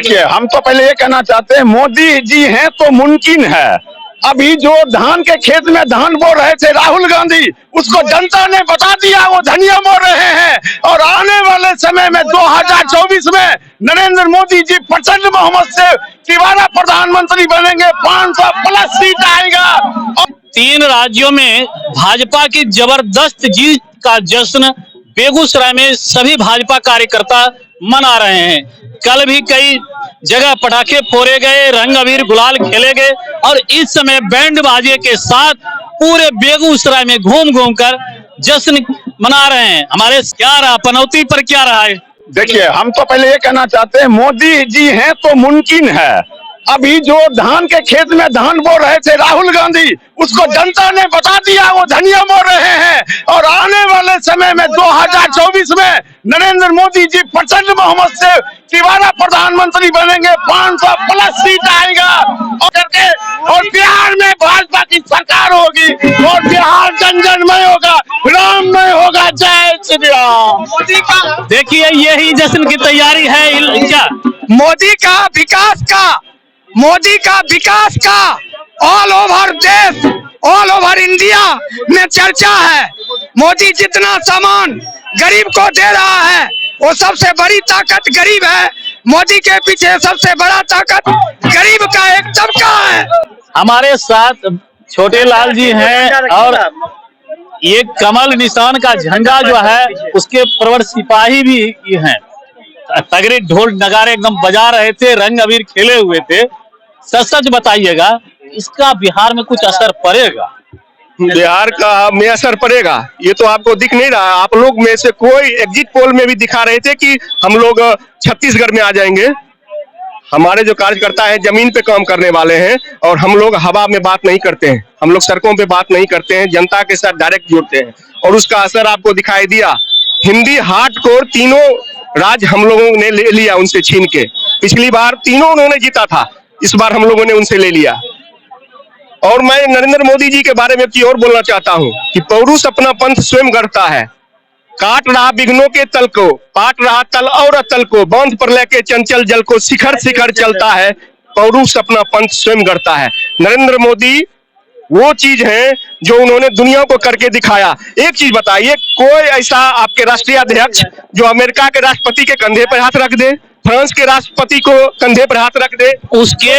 देखिए, हम तो पहले ये कहना चाहते हैं, मोदी जी हैं तो मुमकिन है। अभी जो धान के खेत में धान बो रहे थे राहुल गांधी, उसको जनता ने बता दिया वो धनिया बो रहे हैं। और आने वाले समय में 2024 में नरेंद्र मोदी जी प्रचंड बहुमत से दोबारा प्रधानमंत्री बनेंगे, 500 प्लस सीट आएगा। और 3 राज्यों में भाजपा की जबरदस्त जीत का जश्न बेगूसराय में सभी भाजपा कार्यकर्ता मना रहे हैं। कल भी कई जगह पटाखे फोड़े गए, रंग अबीर गुलाल खेले गए और इस समय बैंड बाजे के साथ पूरे बेगूसराय में घूम घूम कर जश्न मना रहे हैं। हमारे क्या रहा पनौती पर, क्या रहा है? देखिए, हम तो पहले ये कहना चाहते हैं, मोदी जी हैं तो मुमकिन है। अभी जो धान के खेत में धान बो रहे थे राहुल गांधी, उसको जनता ने बता दिया वो धनिया बो रहे हैं। और आने वाले समय में 2024 में नरेंद्र मोदी जी प्रचंड बहुमत से दोबारा प्रधानमंत्री बनेंगे, 500 प्लस सीट आएगा। और बिहार में भाजपा की सरकार होगी और बिहार जन जनमय होगा, राममय होगा। जय श्री राम। मोदी का देखिए यही जश्न की तैयारी है क्या? मोदी का विकास का ऑल ओवर देश, ऑल ओवर इंडिया में चर्चा है। मोदी जितना सामान गरीब को दे रहा है, वो सबसे बड़ी ताकत गरीब है। मोदी के पीछे सबसे बड़ा ताकत गरीब का एक तबका है। हमारे साथ छोटे लाल जी हैं और ये कमल निशान का झंडा जो है उसके प्रवर सिपाही भी हैं। तगड़े ढोल नगारे एकदम बजा रहे थे, रंग अबीर खेले हुए थे। सच बताइएगा, इसका बिहार में कुछ असर पड़ेगा? बिहार का में असर पड़ेगा, ये तो आपको दिख नहीं रहा। आप लोग में से कोई एग्जिट पोल में भी दिखा रहे थे कि हम लोग छत्तीसगढ़ में आ जाएंगे। हमारे जो कार्यकर्ता हैं जमीन पे काम करने वाले हैं और हम लोग हवा में बात नहीं करते हैं, हम लोग सड़कों पे बात नहीं करते हैं, जनता के साथ डायरेक्ट जुड़ते हैं और उसका असर आपको दिखाई दिया। हिंदी हार्डकोर तीनों राज हम लोगों ने ले लिया उनसे छीन के। पिछली बार तीनों उन्होंने जीता था, इस बार हम लोगों ने उनसे ले लिया। और मैं नरेंद्र मोदी जी के बारे में और बोलना चाहता हूं कि पौरुष अपना पंथ स्वयं गढ़ता है। काट रहा विघ्नों के तल को, पाट रहा तल और अतल को, बांध पर लेके चंचल जल को, शिखर शिखर चलता है। पौरुष अपना पंथ स्वयं गढ़ता है। नरेंद्र मोदी वो चीज है जो उन्होंने दुनिया को करके दिखाया। एक चीज बताइए, कोई ऐसा आपके राष्ट्रीय अध्यक्ष जो अमेरिका के राष्ट्रपति के कंधे पर हाथ रख दे, फ्रांस के राष्ट्रपति को कंधे पर हाथ रख दे, उसके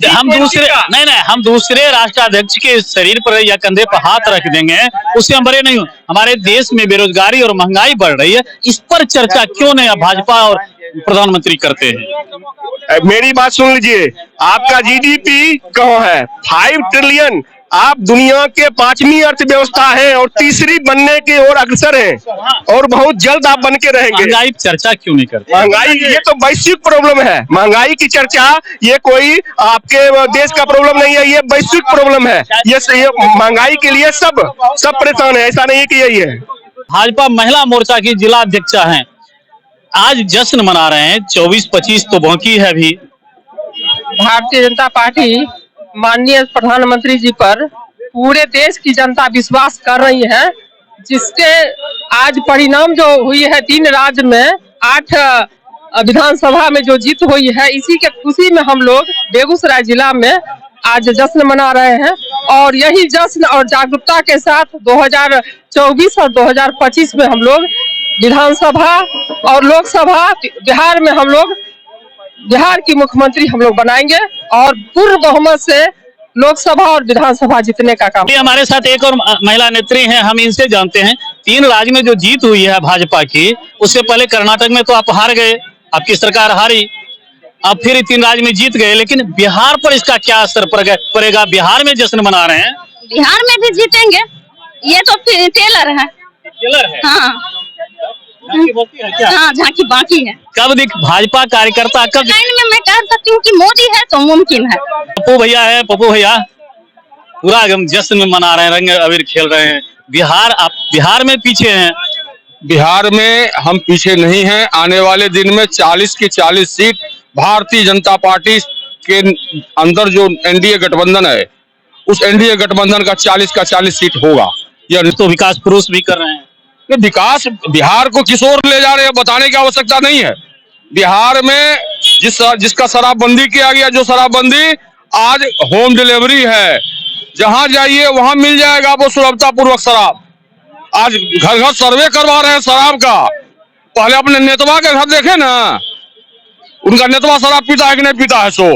हम दूसरे राष्ट्राध्यक्ष के शरीर पर या कंधे पर हाथ रख देंगे, उससे हम बड़े नहीं हो। हमारे देश में बेरोजगारी और महंगाई बढ़ रही है, इस पर चर्चा क्यों नहीं भाजपा और प्रधानमंत्री करते हैं? मेरी बात सुन लीजिए, आपका जीडीपी कहाँ है? 5 ट्रिलियन। आप दुनिया के 5वीं अर्थव्यवस्था है और तीसरी बनने की ओर अग्रसर हैं और बहुत जल्द आप बन के रहेंगे। महंगाई चर्चा क्यों नहीं करते? महंगाई ये तो वैश्विक प्रॉब्लम है। महंगाई की चर्चा ये कोई आपके देश का प्रॉब्लम नहीं है, ये वैश्विक प्रॉब्लम है। ये महंगाई के लिए सब परेशान है, ऐसा नहीं कि यही है। भाजपा महिला मोर्चा की जिला अध्यक्षा हैं, आज जश्न मना रहे हैं। 24-25 तो बाकी है अभी। भारतीय जनता पार्टी माननीय प्रधानमंत्री जी पर पूरे देश की जनता विश्वास कर रही है, जिसके आज परिणाम जो हुई है 3 राज्य में 8 विधानसभा में जो जीत हुई है, इसी के खुशी में हम लोग बेगूसराय जिला में आज जश्न मना रहे हैं। और यही जश्न और जागरूकता के साथ 2024 और 2025 में हम लोग विधानसभा और लोकसभा बिहार में हम लोग बिहार की मुख्यमंत्री हम लोग बनाएंगे और पूर्ण बहुमत से लोकसभा और विधानसभा जीतने का काम। हमारे साथ एक और महिला नेत्री हैं, हम इनसे जानते हैं 3 राज्य में जो जीत हुई है भाजपा की, उससे पहले कर्नाटक में तो आप हार गए, आपकी सरकार हारी, अब फिर 3 राज्य में जीत गए, लेकिन बिहार पर इसका क्या असर पड़ेगा? बिहार में जश्न मना रहे हैं, बिहार में भी जीतेंगे। ये तो टेलर है, हाँ हाँ, झांकी बाकी है। कब भाजपा कार्यकर्ता कब लाइन में मैं कह सकती हूँ कि मोदी है तो मुमकिन है। पप्पू भैया पूरा एकदम जश्न में मना रहे हैं, रंग अबीर खेल रहे हैं। आप बिहार में पीछे हैं? बिहार में हम पीछे नहीं हैं। आने वाले दिन में 40 की 40 सीट भारतीय जनता पार्टी के अंदर जो एनडीए गठबंधन है, उस एनडीए गठबंधन का 40 का 40 सीट होगा। यह तो विकास पुरुष भी कर रहे हैं। विकास बिहार को किस ओर ले जा रहे हैं बताने की आवश्यकता नहीं है। बिहार में जिसका शराबबंदी किया गया, जो शराबबंदी आज होम डिलीवरी है, जहां जाइए वहां मिल जाएगा वो सुलभता पूर्वक शराब। आज घर घर सर्वे करवा रहे हैं शराब का। पहले अपने नेतवा के घर देखे ना, उनका नेतवा शराब पीता है कि नहीं पीता है। सो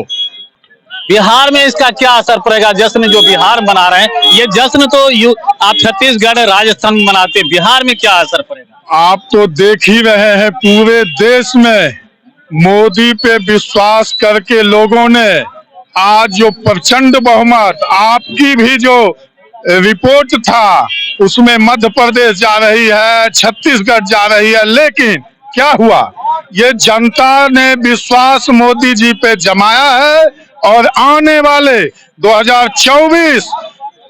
बिहार में इसका क्या असर पड़ेगा? जश्न जो बिहार मना रहे हैं, ये जश्न तो आप छत्तीसगढ़ राजस्थान में मनाते, बिहार में क्या असर पड़ेगा? आप तो देख ही रहे हैं, पूरे देश में मोदी पे विश्वास करके लोगों ने आज जो प्रचंड बहुमत, आपकी भी जो रिपोर्ट था उसमें मध्य प्रदेश जा रही है, छत्तीसगढ़ जा रही है, लेकिन क्या हुआ? ये जनता ने विश्वास मोदी जी पे जमाया है और आने वाले 2024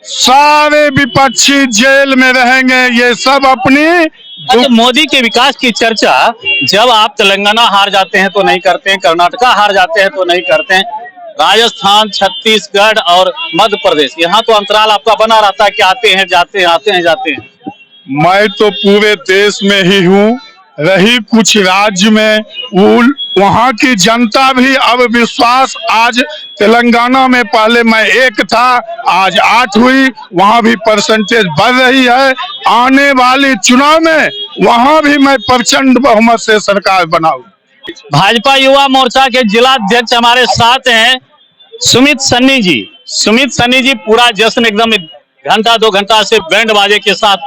सारे विपक्षी जेल में रहेंगे। ये सब अपनी अच्छा, मोदी के विकास की चर्चा जब आप तेलंगाना हार जाते हैं तो नहीं करते हैं, कर्नाटका हार जाते हैं तो नहीं करते हैं, राजस्थान, छत्तीसगढ़ और मध्य प्रदेश, यहाँ तो अंतराल आपका बना रहता है कि आते हैं जाते हैं, आते हैं जाते हैं। मैं तो पूरे देश में ही हूँ, रही कुछ राज्य में, वहाँ की जनता भी अब विश्वास, आज तेलंगाना में पहले मैं 1 था, आज 8 हुई, वहाँ भी परसेंटेज बढ़ रही है। आने वाली चुनाव में वहाँ भी मैं प्रचंड बहुमत से सरकार बनाऊं। भाजपा युवा मोर्चा के जिला अध्यक्ष हमारे साथ हैं सुमित सन्नी जी। सुमित सन्नी जी, पूरा जश्न एकदम 1-2 घंटा से बैंड बाजे के साथ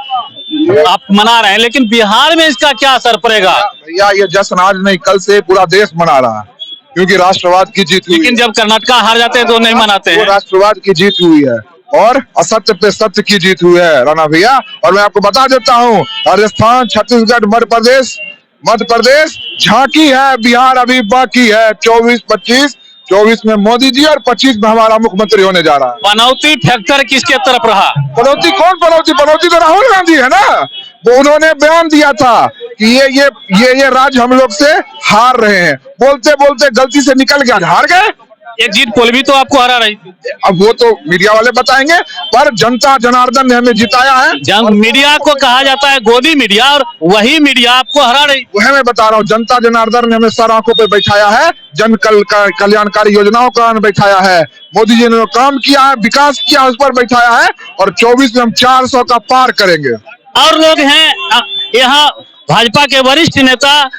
आप मना रहे हैं, लेकिन बिहार में इसका क्या असर पड़ेगा? भैया ये जश्न आज नहीं कल से पूरा देश मना रहा है, क्योंकि राष्ट्रवाद की जीत हुई। लेकिन जब कर्नाटका हार जाते हैं तो नहीं मनाते हैं। राष्ट्रवाद की जीत हुई है और असत्य पे सत्य की जीत हुई है राणा भैया। और मैं आपको बता देता हूँ, राजस्थान, छत्तीसगढ़, मध्य प्रदेश झांकी है, बिहार अभी बाकी है। 24 में मोदी जी और 25 में हमारा मुख्यमंत्री होने जा रहा है। पनौती फैक्टर किसके तरफ रहा? पनौती कौन? पनौती तो राहुल गांधी है ना। वो उन्होंने बयान दिया था कि ये राज्य हम लोग से हार रहे हैं, बोलते बोलते गलती से निकल गया, हार गए। एग्जिट पोल भी तो आपको हरा रही थी। अब वो तो मीडिया वाले बताएंगे, पर जनता जनार्दन ने हमें जिताया है। मीडिया को कहा जाता है गोदी मीडिया, और वही मीडिया आपको हरा रही। वह मैं बता रहा हूँ, जनता जनार्दन ने हमें सर आंखों पे बैठाया है, जन कल्याणकारी योजनाओं का बैठाया है। मोदी जी ने जो काम किया है, विकास किया, उस पर बैठाया है। और 24 में हम 400 का पार करेंगे। और लोग हैं यहाँ भाजपा के वरिष्ठ नेता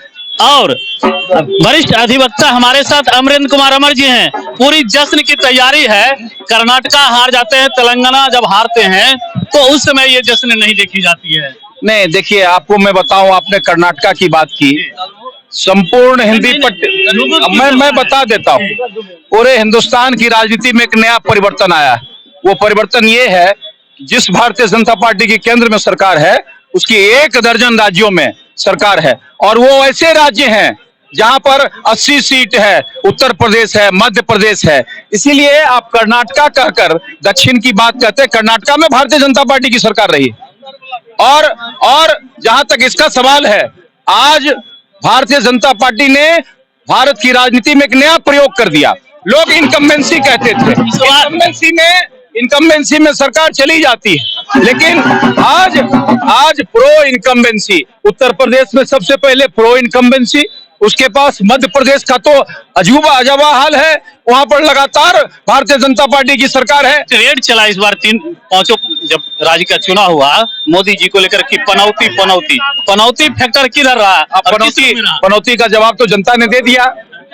और वरिष्ठ अधिवक्ता हमारे साथ अमरेंद्र कुमार अमर जी हैं। पूरी जश्न की तैयारी है। कर्नाटका हार जाते हैं, तेलंगाना जब हारते हैं तो उस समय ये जश्न नहीं देखी जाती है। नहीं, देखिए आपको मैं बताऊं, आपने कर्नाटका की बात की, संपूर्ण हिंदी मैं बता देता हूं, पूरे हिंदुस्तान की राजनीति में एक नया परिवर्तन आया। वो परिवर्तन ये है, जिस भारतीय जनता पार्टी की केंद्र में सरकार है, उसकी 1 दर्जन राज्यों में सरकार है, और वो ऐसे राज्य हैं जहां पर 80 सीट है, उत्तर प्रदेश है, मध्य प्रदेश है। इसीलिए आप कर्नाटका कहकर दक्षिण की बात कहते हैं। कर्नाटका में भारतीय जनता पार्टी की सरकार रही। और जहां तक इसका सवाल है, आज भारतीय जनता पार्टी ने भारत की राजनीति में एक नया प्रयोग कर दिया। लोग इनकम्बेंसी कहते थे, इनकम्बेंसी में सरकार चली जाती है, लेकिन आज प्रो इनकम्बेंसी, उत्तर प्रदेश में सबसे पहले प्रो इनकम्बेंसी, उसके पास मध्य प्रदेश का तो अजूबा हाल है, वहां पर लगातार भारतीय जनता पार्टी की सरकार है। रेड चला इस बार 3-5 जब राज्य का चुनाव हुआ मोदी जी को लेकर कि पनौती फैक्टर किधर रहा? पनौती का जवाब तो जनता ने दे दिया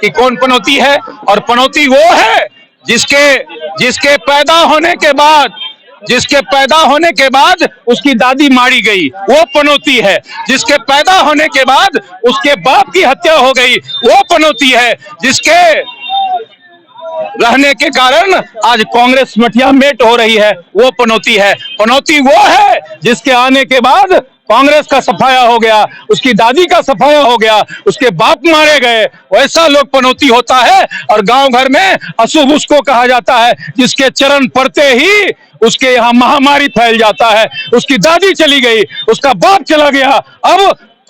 कि कौन पनौती है। और पनौती वो है जिसके पैदा होने के बाद उसकी दादी मारी गई, वो पनौती है। जिसके पैदा होने के बाद उसके बाप की हत्या हो गई, वो पनौती है। जिसके रहने के कारण आज कांग्रेस मटिया मेट हो रही है, वो पनौती है। पनौती वो है जिसके आने के बाद कांग्रेस का सफाया हो गया, उसकी दादी का सफाया हो गया, उसके बाप मारे गए, वैसा लोग पनौती होता है। और गांव घर में अशुभ उसको कहा जाता है जिसके चरण पड़ते ही उसके यहाँ महामारी फैल जाता है। उसकी दादी चली गई, उसका बाप चला गया, अब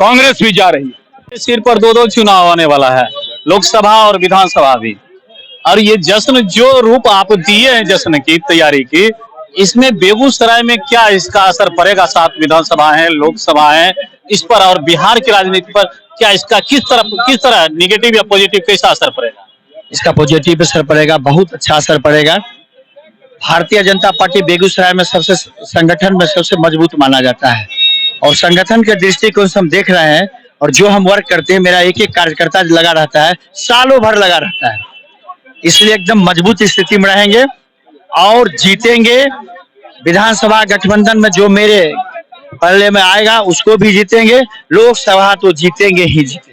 कांग्रेस भी जा रही है। सिर पर 2 चुनाव आने वाला है, लोकसभा और विधानसभा भी। और ये जश्न जो रूप आप दिए हैं जश्न की तैयारी की, इसमें बेगूसराय में क्या इसका असर पड़ेगा? 7 विधानसभा है, लोकसभा है, इस पर और बिहार की राजनीति पर क्या इसका किस तरह निगेटिव या पॉजिटिव कैसा असर पड़ेगा? इसका पॉजिटिव असर पड़ेगा, बहुत अच्छा असर पड़ेगा। भारतीय जनता पार्टी बेगूसराय में सबसे संगठन में सबसे मजबूत माना जाता है और संगठन के दृष्टिकोण से हम देख रहे हैं और जो हम वर्क करते हैं, मेरा एक एक कार्यकर्ता लगा रहता है, सालों भर लगा रहता है, इसलिए एकदम मजबूत स्थिति में रहेंगे और जीतेंगे। विधानसभा गठबंधन में जो मेरे पल्ले में आएगा उसको भी जीतेंगे, लोकसभा तो जीतेंगे ही जीतेंगे।